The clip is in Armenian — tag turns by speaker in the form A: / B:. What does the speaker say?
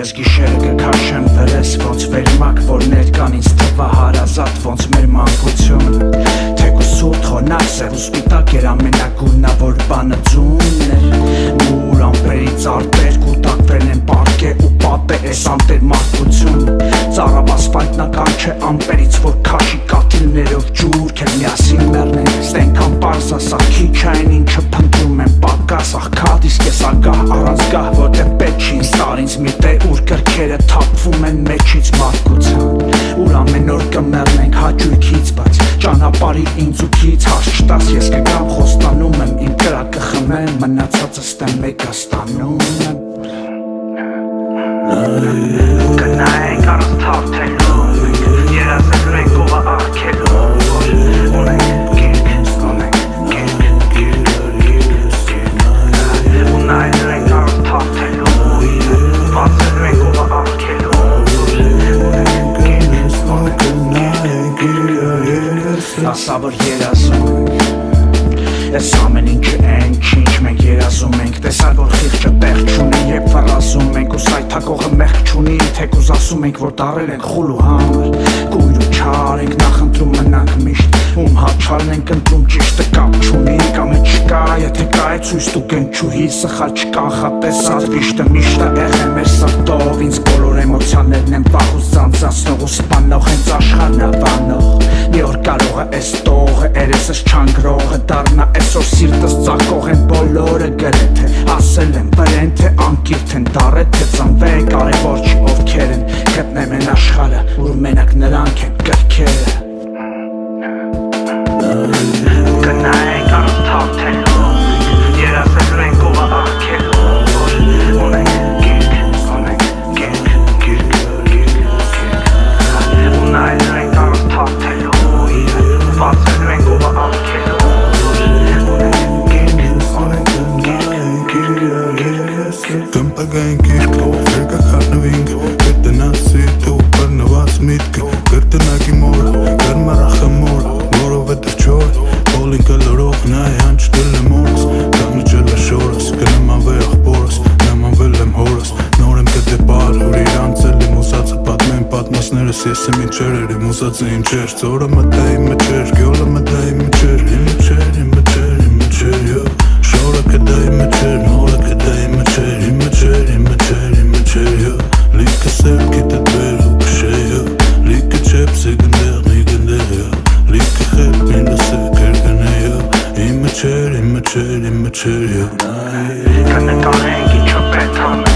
A: ես գիշերը կքաշեմ վրես ոնց վերմակ, որ ներկան ինձ թվա հարազատ ոնց մեր մանկություն Թեկուս սուրտ խոնակ սև ու սպիտակ էր ամենագունավոր բանը ձունն էր Մուր ամպերից արտեր կուտակվել են պարկե ու պատե ես անտեր մարդկություն Ծարավ ասպալտնական չէ ամպերից որ քաշի կաթիլներով ջուր կեր միասին մեռնեն Ստենքան պարզ ասա քիչ այն ինչը փնտրում են պակաս Աղքատ իսկ ես ագահ առանց գահ որտեղ պետք չի ինձ տար ինձ մի տե ուր կրքերը թափվում են մեջից մարդկության Ուր ամեն օր կմեռնենք հաճույքից բայց ճանապարհի ինձ ու քիչ հաշ չտաս ես կգամ խոստանում եմ իմ կրակը խմեմ մնացածը ստեմ մեկը ստանում եմ Գնայինք առանց թարթելու երազելու ենք ով աղքելու ունենք գիրք ունենք գիրք ու նայելու ենք առանց թարթելու բացելու ենք ով աղքելու ունենք գիրք ասա որ երազում ենք Ես ամեն ինչը ենք ինչ մենք երազում ենք Տեսար որ խիղճը տեղ չունի երբ վռազում ենք ու սայթակողը մեղք չունի թեկուզ ասում ենք որ դարել ենք խուլ ու համր Կույր ու չար ենք նախընտրում մնանք միշտ Ում հաչալն ենք ընտրում ճիշտը կապ չունի կամ է չկա եթե կա է ցույց տու գնչուհի սխալ չկանխատեսած վիշտը միշտը եղե մեր սրտով ինձ բոլոր էմոցիաներն են վաղուց ծանծացնող ու սպանող հենց աշխարհն ավանող Մի օր կարող է էս տողը երեսս չանգրողը դառնա Այսօր սիրտս ծակող են բոլորը գրեթե Ասել են վրեն թե անկիրթ են դարետ թե ծնվե կարևոր չի ովքեր են Գտնեմ են աշխարհը ուր մենակ նրանք են կրքերը Գնայինք առանց թարթելու երազելու ենք ով աղքելու Ունենք գիրք ու նայելու ենք առանց թարթելու բացելու ենք ով աղքելու
B: Կմպագային կիրկով, երկա խարնվինք Կրտնած սիրտով, պրնված միտքը Կրտնագի մորը, գրմարախը մորը Որով է դրչոր, հոլինքը լորող Նայ հանչ դել եմ օրս, կանգնջել է շորս Կնմանվե աղբորս, նմանվել եմ հորս Նոր եմ կդե պար, որ իրանցել եմ Ուսացը պատմեն պատմասներս, ես եմ ինչեր էր Իմ ուսացը ինչեր, ծորը մտա իմ մջեր Գյոլը մտա իմ մջեր, իմ մջեր, իմ մջեր, իմ մջեր Շորը կդա իմ մջեր, նորը կդա իմ մջեր Իմ մջեր, իմ մջեր, իմ մջեր Լիքը սեր գիտը դվեր ու կշեյ Լիքը չեպսի գնդեղ մի գնդեղ Լիքը խեպ մինը սեր կերգնեյ Իմ մջեր, իմ մջեր, իմ մջեր
A: Կնկարենք ինչը պետք ամեն